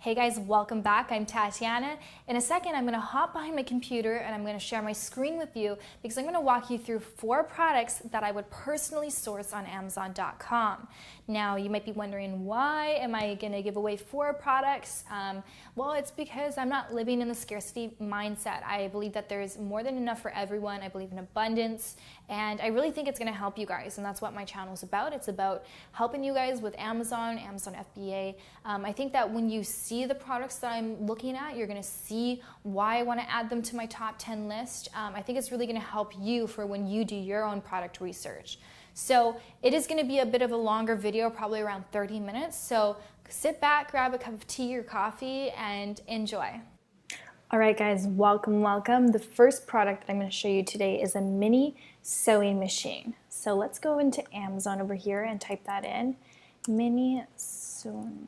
Hey guys, welcome back. I'm Tatiana. In a second, I'm gonna hop behind my computer and I'm gonna share my screen with you because I'm gonna walk you through 4 products that I would personally source on Amazon.com. Now, you might be wondering, why am I gonna give away 4 products? Well, it's because I'm not living in the scarcity mindset. I believe that there's more than enough for everyone. I believe in abundance, and I really think it's gonna help you guys, and that's what my channel is about. It's about helping you guys with Amazon FBA. I think that when you see the products that I'm looking at, you're gonna see why I wanna add them to my top 10 list. I think it's really gonna help you for when you do your own product research. So it is gonna be a bit of a longer video, probably around 30 minutes. So sit back, grab a cup of tea or coffee, and enjoy. All right, guys, welcome. The first product that I'm gonna show you today is a mini sewing machine. So let's go into Amazon over here and type that in, mini sewing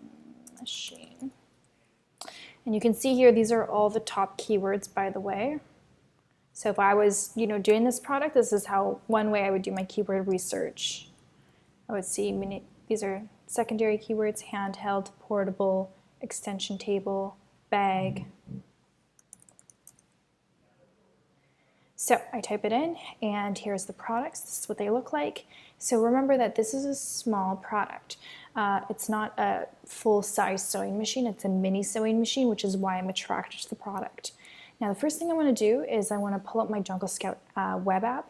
machine. And you can see here, these are all the top keywords, by the way. So if I was, doing this product, this is one way I would do my keyword research. I would see these are secondary keywords: handheld, portable, extension table, bag. So I type it in, and here's the products. This is what they look like. So remember that this is a small product. It's not a full-size sewing machine. It's a mini sewing machine, which is why I'm attracted to the product. Now, the first thing I want to do is I want to pull up my Jungle Scout web app,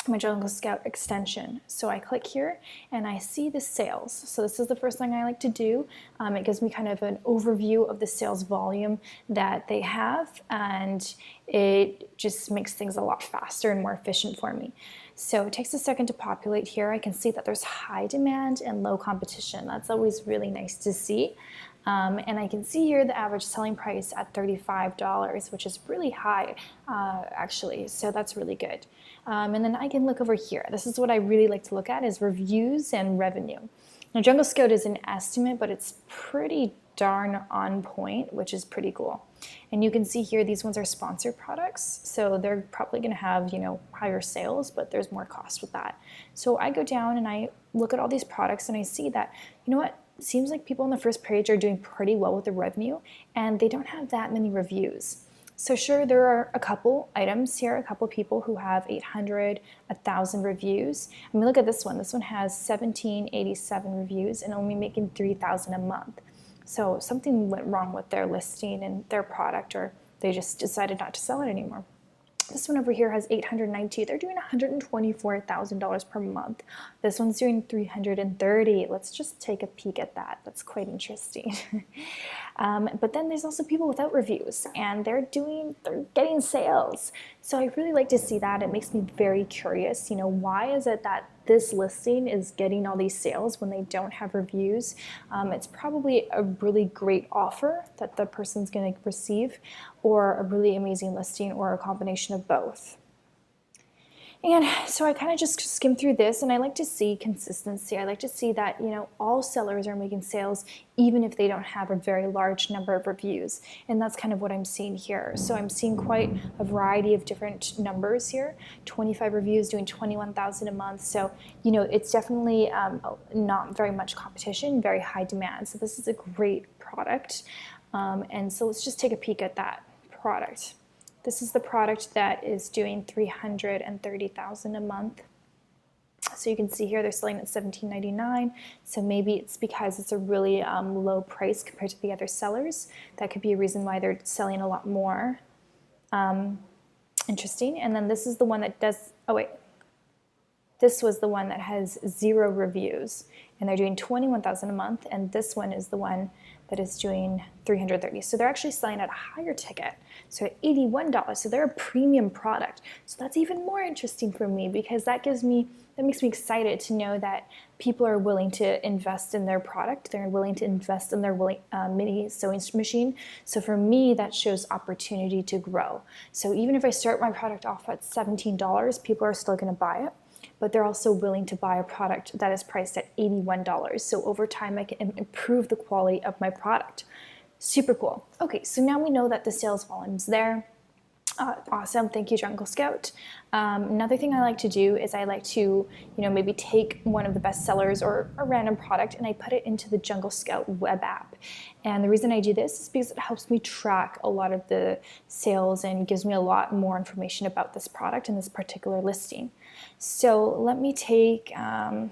my Jungle Scout extension. So I click here and I see the sales. So this is the first thing I like to do. It gives me kind of an overview of the sales volume that they have, and it just makes things a lot faster and more efficient for me. So it takes a second to populate here. I can see that there's high demand and low competition. That's always really nice to see. And I can see here the average selling price at $35, which is really high, actually. So that's really good. And then I can look over here. This is what I really like to look at, is reviews and revenue. Now, Jungle Scout is an estimate, but it's pretty darn on point, which is pretty cool. And you can see here, these ones are sponsored products, so they're probably going to have, higher sales, but there's more cost with that. So I go down and I look at all these products and I see that, seems like people on the first page are doing pretty well with the revenue, and they don't have that many reviews. So sure, there are a couple items here, a couple people who have 800, 1,000 reviews. I mean, look at this one. This one has 1787 reviews and only making 3,000 a month. So something went wrong with their listing and their product, or they just decided not to sell it anymore. This one over here has 892. They're doing $124,000 per month. This one's doing 330. Let's just take a peek at that. That's quite interesting. But then there's also people without reviews, and they're getting sales. So I really like to see that. It makes me very curious. Why is it that this listing is getting all these sales when they don't have reviews? It's probably a really great offer that the person's going to receive, or a really amazing listing, or a combination of both. And so I kind of just skim through this, and I like to see consistency. I like to see that, all sellers are making sales even if they don't have a very large number of reviews. And that's kind of what I'm seeing here. So I'm seeing quite a variety of different numbers here. 25 reviews doing 21,000 a month. So, it's definitely not very much competition, very high demand. So this is a great product. And so let's just take a peek at that product. This is the product that is doing 330,000 a month. So you can see here they're selling at $17.99. So maybe it's because it's a really low price compared to the other sellers. That could be a reason why they're selling a lot more. Interesting. And then this is the one that does, this was the one that has 0 reviews, and they're doing 21,000 a month. And this one is the one that is doing 330. So they're actually selling at a higher ticket, so at $81. So they're a premium product. So that's even more interesting for me, because that makes me excited to know that people are willing to invest in their product. They're willing to invest in their mini sewing machine. So for me, that shows opportunity to grow. So even if I start my product off at $17, people are still going to buy it, but they're also willing to buy a product that is priced at $81. So over time, I can improve the quality of my product. Super cool. Okay, so now we know that the sales volume's there. Awesome, thank you, Jungle Scout. Another thing I like to do is I like to, maybe take one of the best sellers or a random product and I put it into the Jungle Scout web app. And the reason I do this is because it helps me track a lot of the sales and gives me a lot more information about this product and this particular listing. So let me take, I'm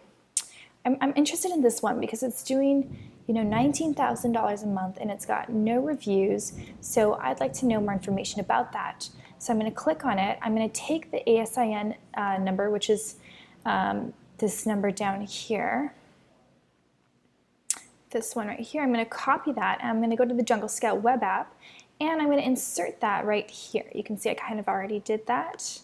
interested in this one because it's doing $19,000 a month and it's got no reviews, so I'd like to know more information about that. So I'm going to click on it. I'm going to take the ASIN number, which is this number down here, this one right here. I'm going to copy that and I'm going to go to the Jungle Scout web app and I'm going to insert that right here. You can see I kind of already did that.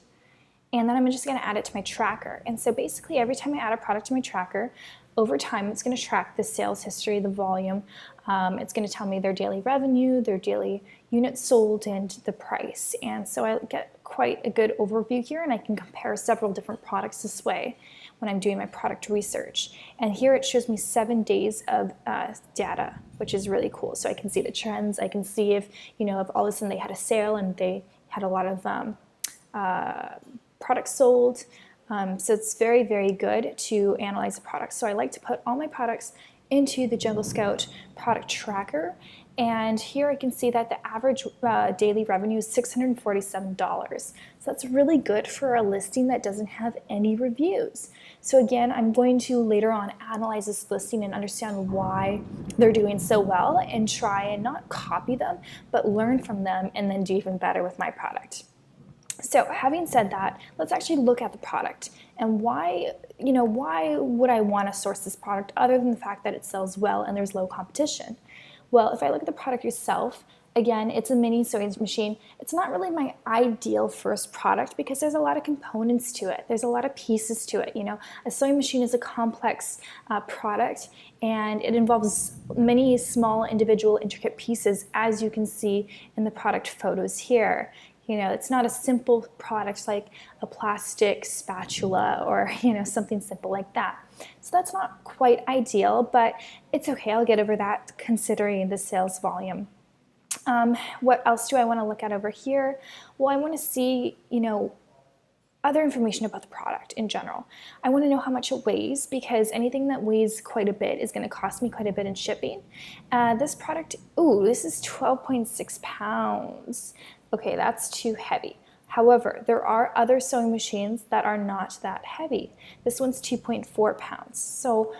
And then I'm just going to add it to my tracker. And so basically every time I add a product to my tracker, over time it's going to track the sales history, the volume. It's going to tell me their daily revenue, their daily units sold, and the price. And so I get quite a good overview here and I can compare several different products this way when I'm doing my product research. And here it shows me 7 days of data, which is really cool. So I can see the trends. I can see if, if all of a sudden they had a sale and they had a lot of products sold. So it's very, very good to analyze the products. So I like to put all my products into the Jungle Scout product tracker. And here I can see that the average daily revenue is $647. So that's really good for a listing that doesn't have any reviews. So again, I'm going to later on analyze this listing and understand why they're doing so well and try and not copy them, but learn from them and then do even better with my product. So having said that, let's actually look at the product and why would I want to source this product other than the fact that it sells well and there's low competition? Well, if I look at the product itself, again, it's a mini sewing machine. It's not really my ideal first product because there's a lot of components to it. There's a lot of pieces to it. A sewing machine is a complex product and it involves many small individual intricate pieces, as you can see in the product photos here. It's not a simple product like a plastic spatula or, something simple like that. So that's not quite ideal, but it's okay. I'll get over that considering the sales volume. What else do I want to look at over here? Well, I want to see, other information about the product in general. I want to know how much it weighs because anything that weighs quite a bit is going to cost me quite a bit in shipping. This product, this is 12.6 pounds. Okay, that's too heavy. However, there are other sewing machines that are not that heavy. This one's 2.4 pounds. So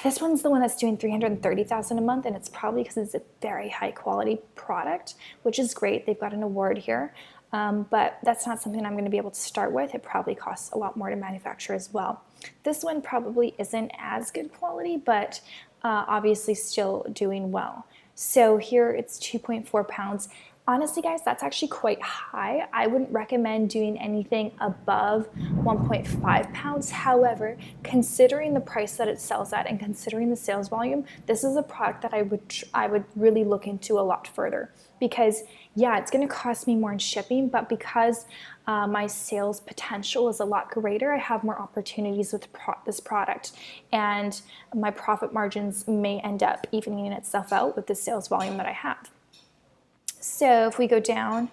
this one's the one that's doing $330,000 a month, and it's probably because it's a very high quality product, which is great. They've got an award here, but that's not something I'm going to be able to start with. It probably costs a lot more to manufacture as well. This one probably isn't as good quality, but obviously still doing well. So here it's 2.4 pounds. Honestly, guys, that's actually quite high. I wouldn't recommend doing anything above 1.5 pounds. However, considering the price that it sells at and considering the sales volume, this is a product that I would really look into a lot further because, yeah, it's going to cost me more in shipping, but because my sales potential is a lot greater, I have more opportunities with this product, and my profit margins may end up evening itself out with the sales volume that I have. So if we go down,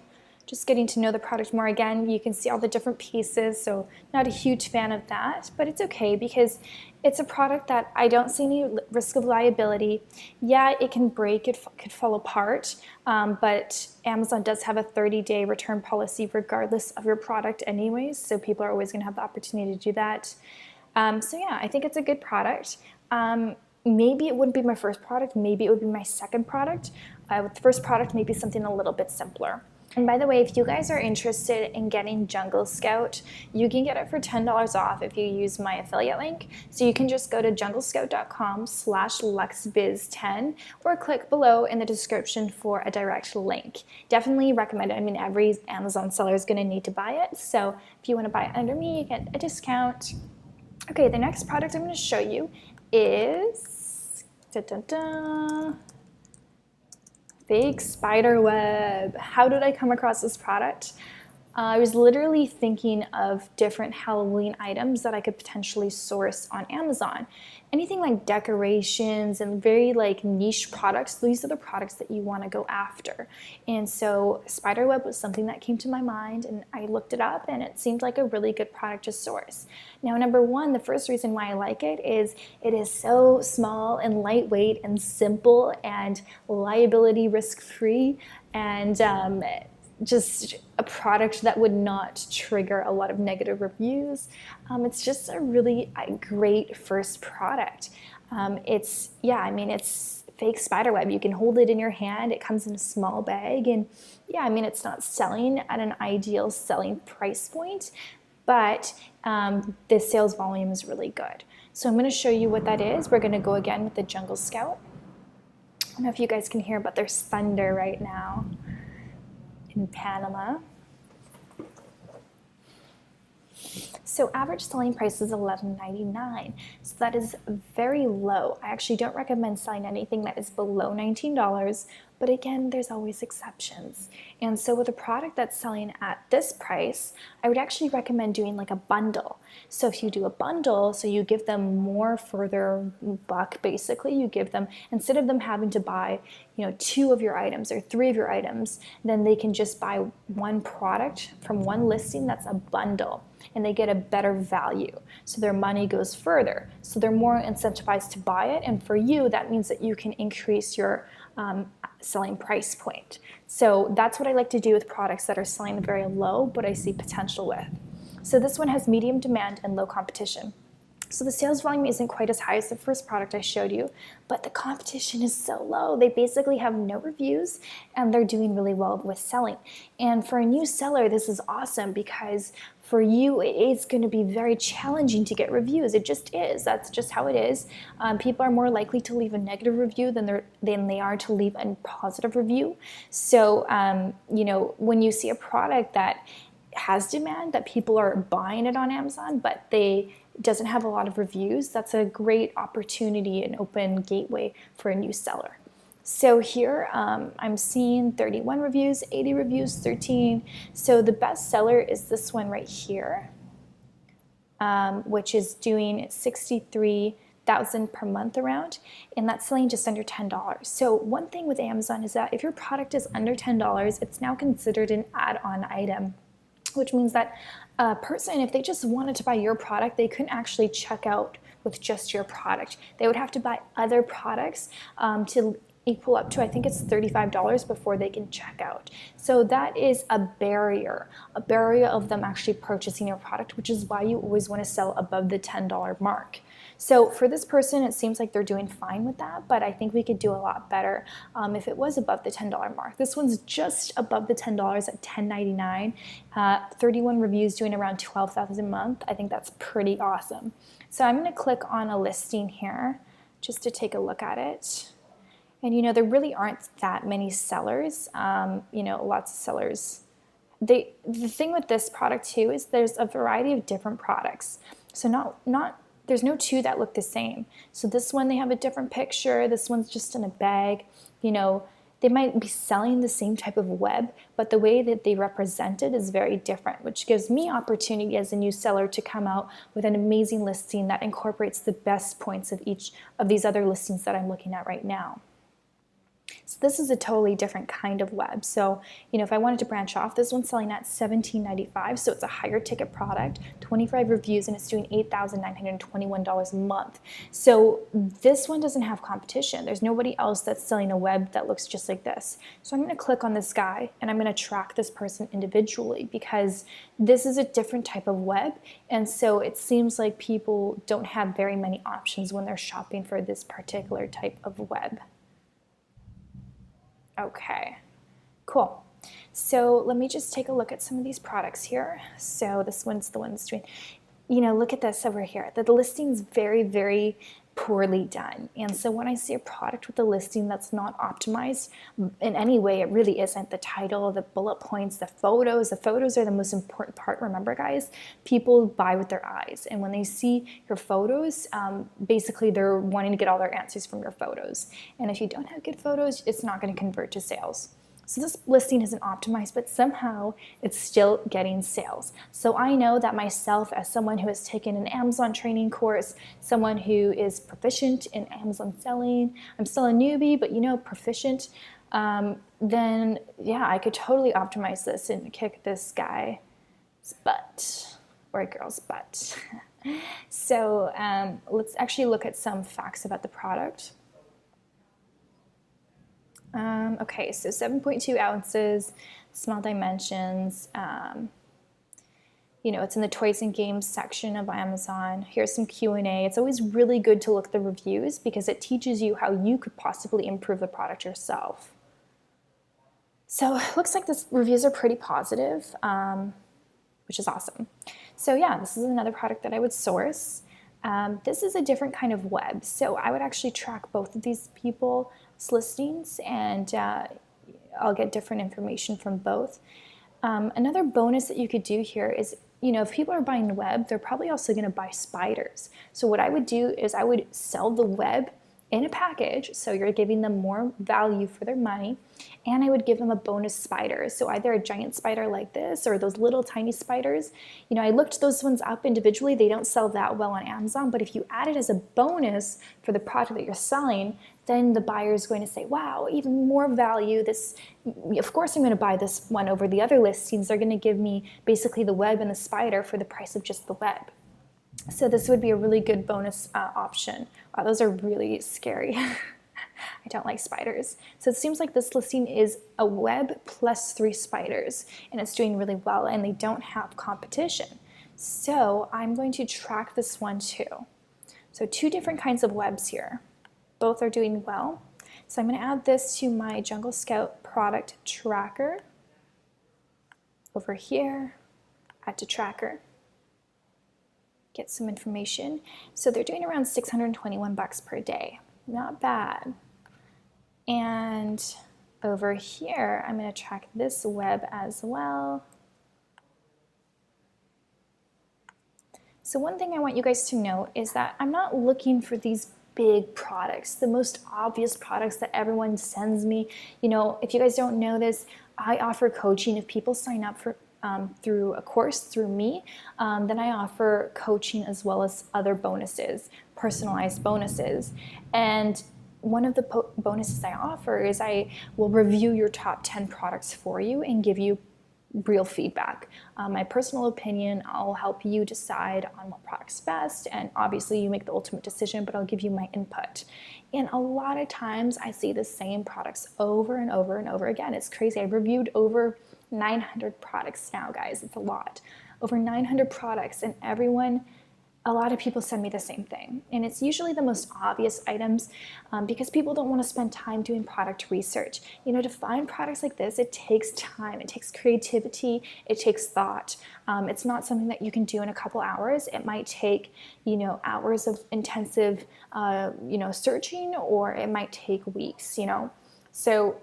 just getting to know the product more again, you can see all the different pieces. So not a huge fan of that, but it's okay because it's a product that I don't see any risk of liability. Yeah, it can break, it could fall apart, but Amazon does have a 30-day return policy regardless of your product anyways, so people are always going to have the opportunity to do that. So yeah, I think it's a good product. Maybe it wouldn't be my first product, maybe it would be my second product. With the first product, maybe something a little bit simpler. And by the way, if you guys are interested in getting Jungle Scout, you can get it for $10 off if you use my affiliate link. So you can just go to junglescout.com/luxbiz10 or click below in the description for a direct link. Definitely recommend it. I mean, every Amazon seller is going to need to buy it. So if you want to buy it under me, you get a discount. Okay, the next product I'm going to show you is fake spider web. How did I come across this product? I was literally thinking of different Halloween items that I could potentially source on Amazon. Anything like decorations and very like niche products, these are the products that you want to go after. And so spiderweb was something that came to my mind, and I looked it up and it seemed like a really good product to source. Now, number one, the first reason why I like it is so small and lightweight and simple and liability risk-free, and just a product that would not trigger a lot of negative reviews. It's just a really great first product. It's fake spiderweb. You can hold it in your hand. It comes in a small bag, and it's not selling at an ideal selling price point, but the sales volume is really good. So I'm going to show you what that is. We're going to go again with the Jungle Scout. I don't know if you guys can hear, but there's thunder right now in Panama. So average selling price is $11.99. So that is very low. I actually don't recommend selling anything that is below $19, but again, there's always exceptions. And so with a product that's selling at this price, I would actually recommend doing like a bundle. So if you do a bundle, so you give them more for their buck, basically, you give them, instead of them having to buy, 2 of your items or 3 of your items, then they can just buy one product from one listing that's a bundle, and they get a better value. So their money goes further. So they're more incentivized to buy it, and for you, that means that you can increase your selling price point. So that's what I like to do with products that are selling very low, but I see potential with. So this one has medium demand and low competition. So the sales volume isn't quite as high as the first product I showed you, but the competition is so low. They basically have no reviews, and they're doing really well with selling. And for a new seller, this is awesome, because for you, it's going to be very challenging to get reviews. It just is. That's just how it is. People are more likely to leave a negative review than they are to leave a positive review. So, when you see a product that has demand, that people are buying it on Amazon, but they doesn't have a lot of reviews, that's a great opportunity and open gateway for a new seller. So here I'm seeing 31 reviews, 80 reviews, 13. So the best seller is this one right here, which is doing 63,000 per month around, and that's selling just under $10. So one thing with Amazon is that if your product is under $10, it's now considered an add-on item, which means that a person, if they just wanted to buy your product, they couldn't actually check out with just your product. They would have to buy other products to equal up to, I think it's $35 before they can check out. So that is a barrier of them actually purchasing your product, which is why you always want to sell above the $10 mark. So for this person, it seems like they're doing fine with that, but I think we could do a lot better if it was above the $10 mark. This one's just above the $10 at $10.99. 31 reviews, doing around 12,000 a month. I think that's pretty awesome. So I'm going to click on a listing here just to take a look at it. And there really aren't that many sellers. Lots of sellers. The thing with this product too is there's a variety of different products. So there's no 2 that look the same. So this one, they have a different picture. This one's just in a bag. They might be selling the same type of web, but the way that they represent it is very different, which gives me opportunity as a new seller to come out with an amazing listing that incorporates the best points of each of these other listings that I'm looking at right now. So this is a totally different kind of web. So, if I wanted to branch off, this one's selling at $17.95, so it's a higher ticket product, 25 reviews, and it's doing $8,921 a month. So this one doesn't have competition. There's nobody else that's selling a web that looks just like this. So I'm going to click on this guy, and I'm going to track this person individually, because this is a different type of web, and so it seems like people don't have very many options when they're shopping for this particular type of web. Okay, cool. So let me just take a look at some of these products here. So this one's the one that's doing, look at this over here. The listing's very, very poorly done. And so when I see a product with a listing that's not optimized in any way, it really isn't. The title, the bullet points, the photos are the most important part. Remember, guys, people buy with their eyes. And when they see your photos, basically they're wanting to get all their answers from your photos. And if you don't have good photos, it's not going to convert to sales. So this listing isn't optimized, but somehow it's still getting sales. So I know that myself, as someone who has taken an Amazon training course, someone who is proficient in Amazon selling, I'm still a newbie, but proficient, then yeah, I could totally optimize this and kick this guy's butt, or a girl's butt. So let's actually look at some facts about the product. Okay, so 7.2 ounces, small dimensions. It's in the toys and games section of Amazon. Here's some Q&A. It's always really good to look at the reviews because it teaches you how you could possibly improve the product yourself. So it looks like the reviews are pretty positive, which is awesome. So yeah, this is another product that I would source. This is a different kind of web. So I would actually track both of these people's listings, and I'll get different information from both. Another bonus that you could do here is, if people are buying web, they're probably also going to buy spiders. So what I would do is I would sell the web in a package, so you're giving them more value for their money, and I would give them a bonus spider. So either a giant spider like this or those little tiny spiders. I looked those ones up individually. They don't sell that well on Amazon, but if you add it as a bonus for the product that you're selling, then the buyer is going to say, wow, even more value. Of course I'm going to buy this one over the other listings. They're going to give me basically the web and the spider for the price of just the web. So this would be a really good bonus option. Wow, those are really scary. I don't like spiders. So it seems like this listing is a web plus 3 spiders, and it's doing really well, and they don't have competition. So I'm going to track this one too. So 2 different kinds of webs here. Both are doing well. So I'm going to add this to my Jungle Scout product tracker. Over here, add to tracker. Get some information. So they're doing around $621 per day. Not bad. And over here, I'm going to track this web as well. So one thing I want you guys to know is that I'm not looking for these big products, the most obvious products that everyone sends me. If you guys don't know this, I offer coaching. If people sign up for through a course through me, then I offer coaching as well as other bonuses, personalized bonuses. And one of the bonuses I offer is I will review your top 10 products for you and give you real feedback. My personal opinion, I'll help you decide on what product's best, and obviously you make the ultimate decision, but I'll give you my input. And a lot of times I see the same products over and over and over again. It's crazy. I've reviewed over 900 products now, guys. It's a lot. Over 900 products, and a lot of people send me the same thing. And it's usually the most obvious items because people don't want to spend time doing product research. To find products like this, it takes time, it takes creativity, it takes thought. It's not something that you can do in a couple hours. It might take, hours of intensive, searching, or it might take weeks, So,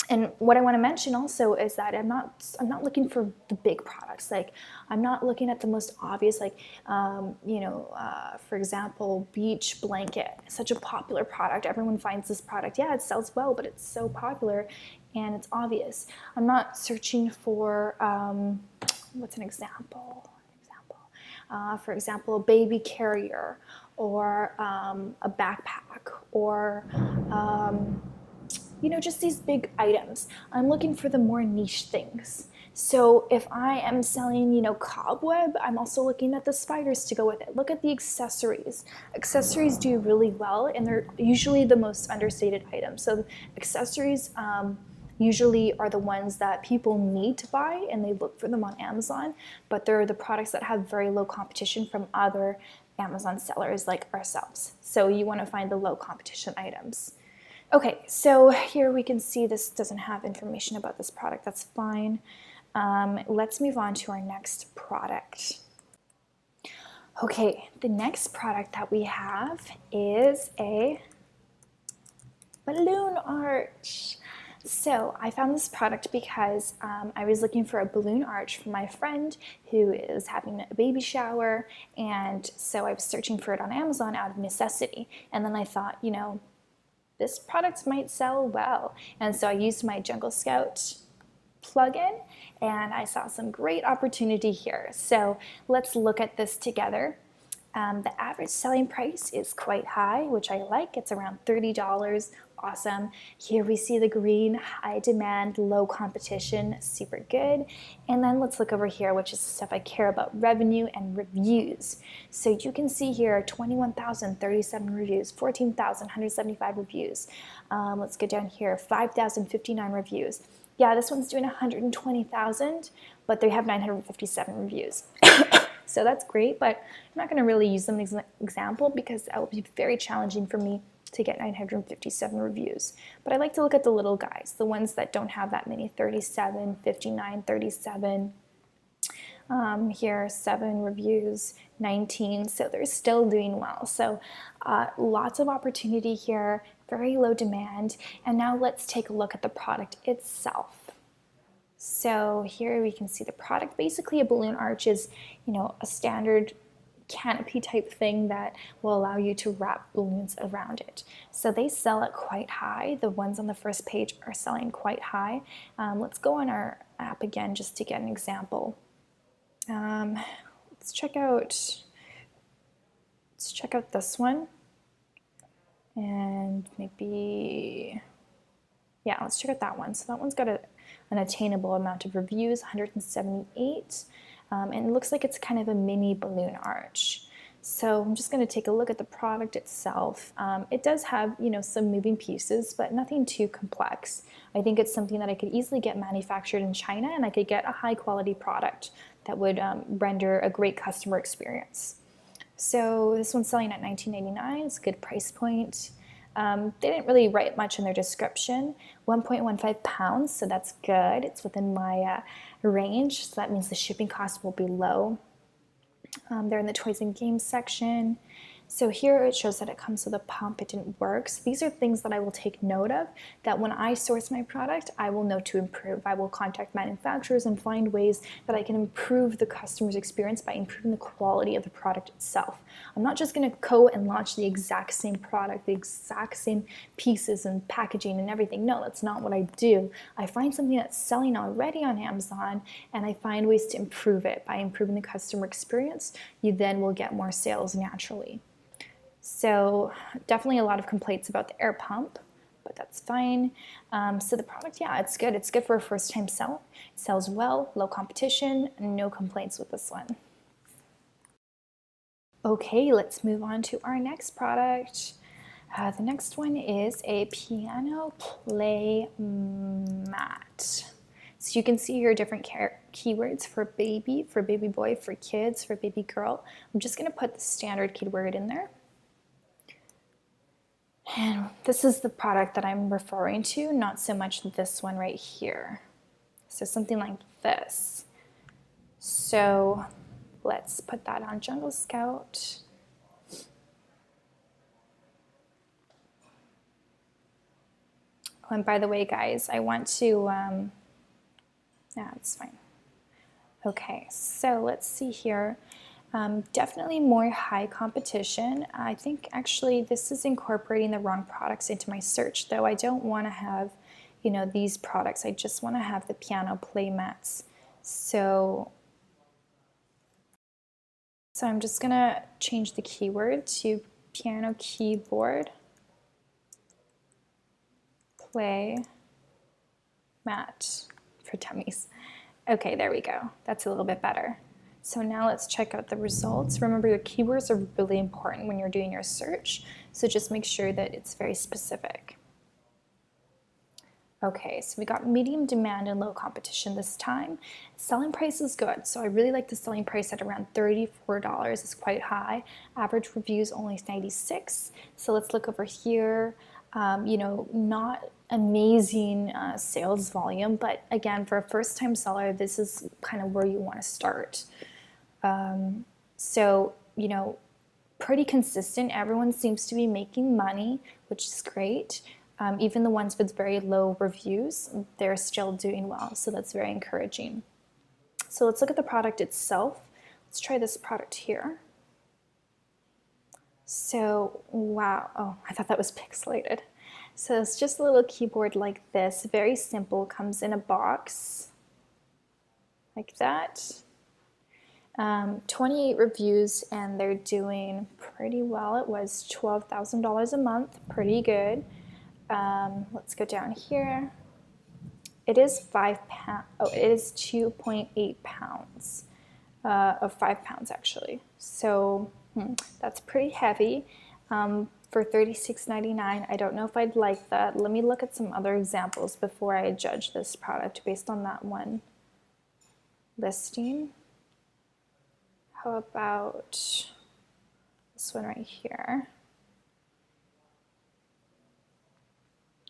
and what I want to mention also is that I'm not looking for the big products. Like, I'm not looking at the most obvious, like, for example, beach blanket. It's such a popular product. Everyone finds this product. Yeah, it sells well, but it's so popular and it's obvious. I'm not searching for, what's an example? For example, a baby carrier, or a backpack, or just these big items. I'm looking for the more niche things. So if I am selling, cobweb, I'm also looking at the spiders to go with it. Look at the accessories. Accessories do really well, and they're usually the most understated items. So accessories usually are the ones that people need to buy, and they look for them on Amazon, but they're the products that have very low competition from other Amazon sellers like ourselves. So you want to find the low competition items. Okay, so here we can see this doesn't have information about this product. That's fine. Let's move on to our next product. Okay, the next product that we have is a balloon arch. So I found this product because I was looking for a balloon arch for my friend who is having a baby shower, and so I was searching for it on Amazon out of necessity. And then I thought, this product might sell well. And so I used my Jungle Scout plugin and I saw some great opportunity here. So let's look at this together. The average selling price is quite high, which I like. It's around $30. Awesome. Here we see the green, high demand, low competition, super good. And then let's look over here, which is the stuff I care about, revenue and reviews. So you can see here 21,037 reviews, 14,175 reviews. Let's go down here, 5,059 reviews. Yeah, this one's doing 120,000, but they have 957 reviews. So that's great, but I'm not going to really use them as an example because that will be very challenging for me to get 957 reviews. But I like to look at the little guys, the ones that don't have that many, 37, 59, 37. Here, 7 reviews, 19, so they're still doing well. So lots of opportunity here, very low demand. And now let's take a look at the product itself. So here we can see the product. Basically, a balloon arch is, a standard canopy type thing that will allow you to wrap balloons around it. So they sell it quite high. The ones on the first page are selling quite high. Let's go on our app again just to get an example. Let's check out this one. And maybe, yeah, let's check out that one. So that one's got an attainable amount of reviews, 178, and it looks like it's kind of a mini balloon arch. So I'm just going to take a look at the product itself. It does have, some moving pieces, but nothing too complex. I think it's something that I could easily get manufactured in China, and I could get a high quality product that would render a great customer experience. So this one's selling at $19.99. It's a good price point. They didn't really write much in their description. 1.15 pounds, so that's good. It's within my range, so that means the shipping cost will be low. They're in the toys and games section. So here it shows that it comes with a pump. It didn't work. So these are things that I will take note of, that when I source my product, I will know to improve. I will contact manufacturers and find ways that I can improve the customer's experience by improving the quality of the product itself. I'm not just going to go and launch the exact same product, the exact same pieces and packaging and everything. No, that's not what I do. I find something that's selling already on Amazon and I find ways to improve it. By improving the customer experience, you then will get more sales naturally. So definitely a lot of complaints about the air pump, but that's fine. So the product, yeah, it's good. It's good for a first-time sell. It sells well, low competition, no complaints with this one. Okay, let's move on to our next product. The next one is a piano play mat. So you can see here different keywords for baby boy, for kids, for baby girl. I'm just going to put the standard keyword in there. And this is the product that I'm referring to, not so much this one right here. So something like this. So let's put that on Jungle Scout. Oh, and by the way, guys, I want to, yeah, it's fine. Okay, so let's see here. Definitely more high competition. I think actually this is incorporating the wrong products into my search, though I don't want to have, these products. I just want to have the piano play mats. So I'm just going to change the keyword to piano keyboard play mat for dummies. Okay, there we go. That's a little bit better. So now let's check out the results. Remember, your keywords are really important when you're doing your search, so just make sure that it's very specific. Okay, so we got medium demand and low competition this time. Selling price is good, so I really like the selling price at around $34. It's quite high. Average reviews only 96. So let's look over here. Not amazing sales volume, but again, for a first-time seller, this is kind of where you want to start. So, pretty consistent. Everyone seems to be making money, which is great. Even the ones with very low reviews, they're still doing well. So that's very encouraging. So let's look at the product itself. Let's try this product here. So, wow. Oh, I thought that was pixelated. So it's just a little keyboard like this, very simple, comes in a box like that. 28 reviews, and they're doing pretty well. It was $12,000 a month, pretty good. Let's go down here. It is 5 pounds. Oh, it is 2.8 pounds of 5 pounds actually. So that's pretty heavy. For $36.99, I don't know if I'd like that. Let me look at some other examples before I judge this product based on that one listing. How about this one right here?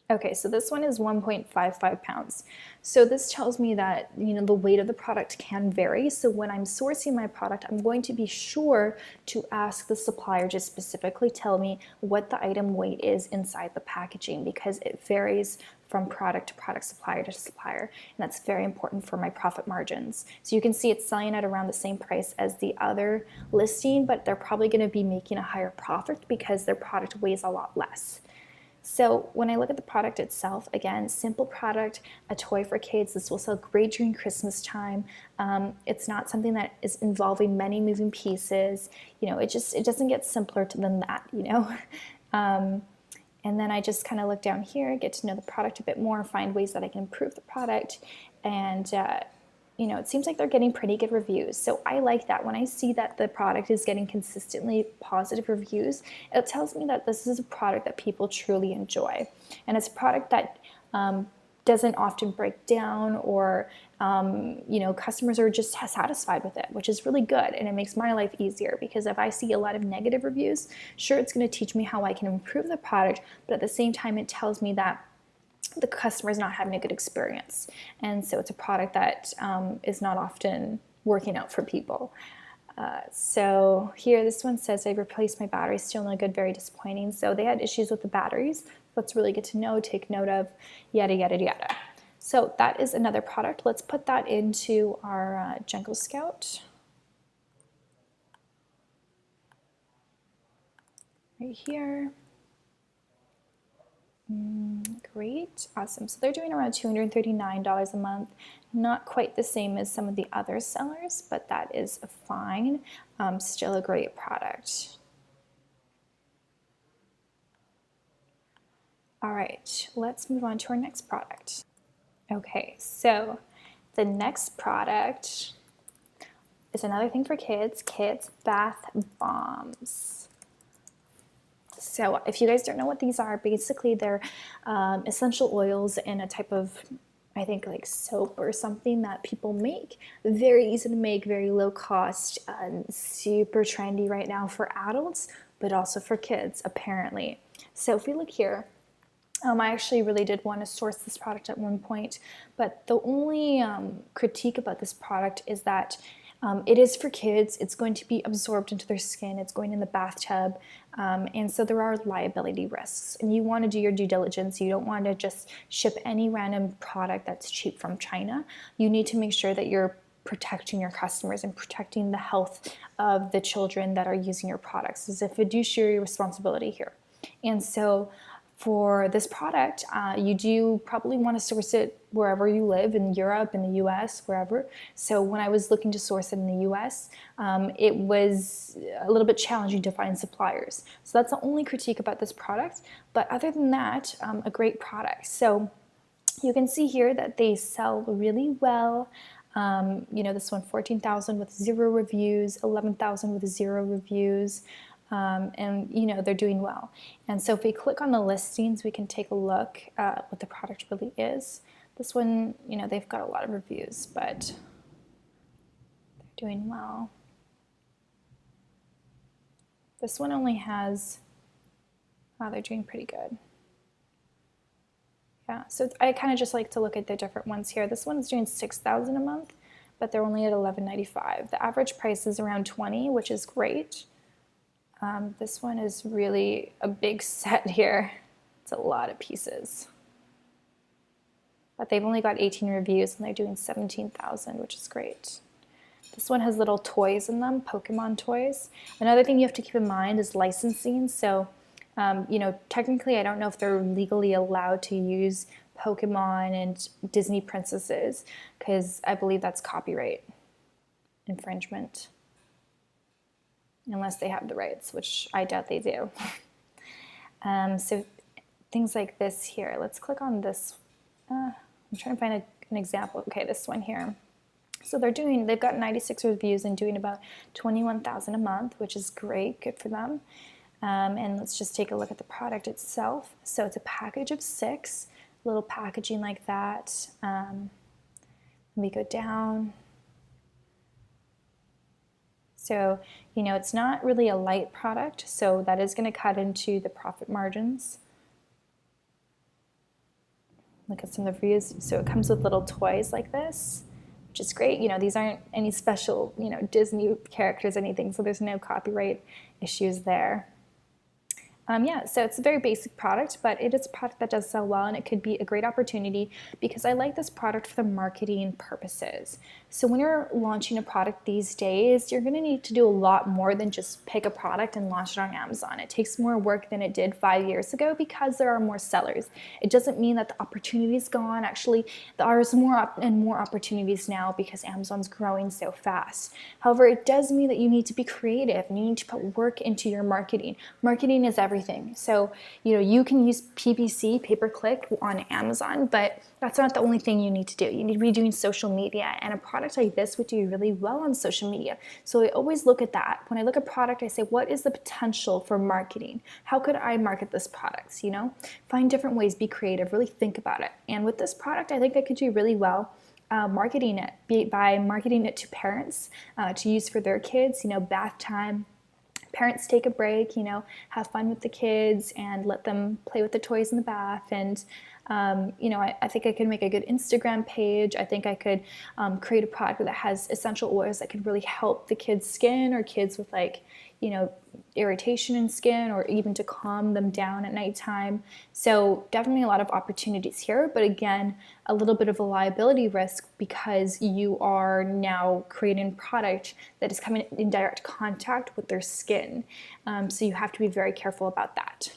Okay, so this one is 1.55 pounds. So this tells me that, you know, the weight of the product can vary. So when I'm sourcing my product, I'm going to be sure to ask the supplier to specifically tell me what the item weight is inside the packaging, because it varies from product to product, supplier to supplier, and that's very important for my profit margins. So you can see it's selling at around the same price as the other listing, but they're probably going to be making a higher profit because their product weighs a lot less. So when I look at the product itself, again, simple product, a toy for kids. This will sell great during Christmas time. It's not something that is involving many moving pieces. You know, it doesn't get simpler than that, you know. And then I just kind of look down here, get to know the product a bit more, find ways that I can improve the product, and you know, it seems like they're getting pretty good reviews. So I like that. When I see that the product is getting consistently positive reviews, it tells me that this is a product that people truly enjoy. And it's a product that doesn't often break down, or you know, customers are just satisfied with it, which is really good. And it makes my life easier, because if I see a lot of negative reviews, sure, it's going to teach me how I can improve the product, but at the same time, it tells me that the customer is not having a good experience. And so it's a product that is not often working out for people. So here, this one says, I replaced my batteries, still no good, very disappointing. So they had issues with the batteries. That's really good to know, take note of, yada, yada, yada. So that is another product. Let's put that into our Jungle Scout. Right here. Great, awesome. So they're doing around $239 a month. Not quite the same as some of the other sellers, but that is fine. Still a great product. All right, let's move on to our next product. Okay, so the next product is another thing for kids, Kids Bath Bombs. So if you guys don't know what these are, basically they're essential oils in a type of, I think, like soap or something that people make. Very easy to make, very low cost, super trendy right now for adults, but also for kids, apparently. So if we look here, I actually really did want to source this product at one point, but the only critique about this product is that it is for kids. It's going to be absorbed into their skin. It's going in the bathtub. And so there are liability risks. And you want to do your due diligence. You don't want to just ship any random product that's cheap from China. You need to make sure that you're protecting your customers and protecting the health of the children that are using your products. There's a fiduciary responsibility here. And so for this product, you do probably want to source it wherever you live, in Europe, in the US, wherever. So when I was looking to source it in the US, it was a little bit challenging to find suppliers. So that's the only critique about this product. But other than that, a great product. So you can see here that they sell really well. You know, this one, 14,000 with 0 reviews, 11,000 with 0 reviews. And you know, they're doing well. And so if we click on the listings, we can take a look at what the product really is. This one, you know, they've got a lot of reviews, but they're doing well. This one only has, oh, they're doing pretty good. Yeah, so I kind of just like to look at the different ones here. This one's doing 6,000 a month, but they're only at $11.95. The average price is around 20, which is great. This one is really a big set here. It's a lot of pieces. But they've only got 18 reviews and they're doing 17,000, which is great. This one has little toys in them, Pokemon toys. Another thing you have to keep in mind is licensing. So You know, technically, I don't know if they're legally allowed to use Pokemon and Disney princesses because I believe that's copyright infringement. Unless they have the rights, which I doubt they do. So things like this here. Let's click on this. I'm trying to find an example. Okay, this one here. So they've got 96 reviews and doing about 21,000 a month, which is great, good for them. And let's just take a look at the product itself. So it's a package of 6, little packaging like that. Let me go down. So, you know, it's not really a light product, so that is going to cut into the profit margins. Look at some of the reviews. So it comes with little toys like this, which is great. You know, these aren't any special, you know, Disney characters or anything, so there's no copyright issues there. Yeah, so it's a very basic product, but it is a product that does sell well, and it could be a great opportunity because I like this product for the marketing purposes. So when you're launching a product these days, you're gonna need to do a lot more than just pick a product and launch it on Amazon. It takes more work than it did 5 years ago because there are more sellers. It doesn't mean that the opportunity is gone. Actually, there are more and more opportunities now because Amazon's growing so fast. However, it does mean that you need to be creative and you need to put work into your marketing. Marketing is everything. So, you know, you can use PPC, pay-per-click on Amazon, but that's not the only thing you need to do. You need to be doing social media, and a product like this would do really well on social media. So I always look at that. When I look at product, I say, what is the potential for marketing? How could I market this product? You know, find different ways, be creative, really think about it. And with this product, I think I could do really well marketing it, by marketing it to parents to use for their kids, you know, bath time. Parents take a break, you know, have fun with the kids and let them play with the toys in the bath. And, you know, I think I could make a good Instagram page. I think I could create a product that has essential oils that could really help the kids' skin or kids with, like, you know, irritation in skin, or even to calm them down at nighttime. So definitely a lot of opportunities here, but again, a little bit of a liability risk because you are now creating product that is coming in direct contact with their skin. So you have to be very careful about that.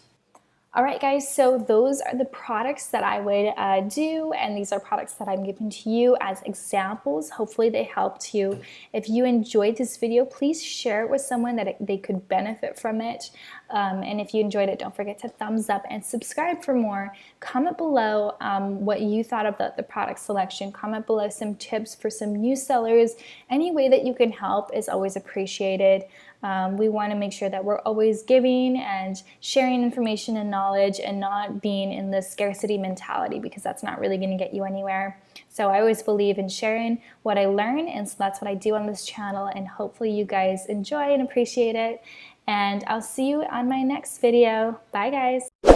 All right, guys, so those are the products that I would do, and these are products that I'm giving to you as examples. Hopefully they helped you. If you enjoyed this video, please share it with someone that they could benefit from it. And if you enjoyed it, don't forget to thumbs up and subscribe for more. Comment below what you thought of the product selection. Comment below some tips for some new sellers. Any way that you can help is always appreciated. We want to make sure that we're always giving and sharing information and knowledge and not being in this scarcity mentality, because that's not really going to get you anywhere. So I always believe in sharing what I learn, and so that's what I do on this channel, and hopefully you guys enjoy and appreciate it. And I'll see you on my next video. Bye, guys.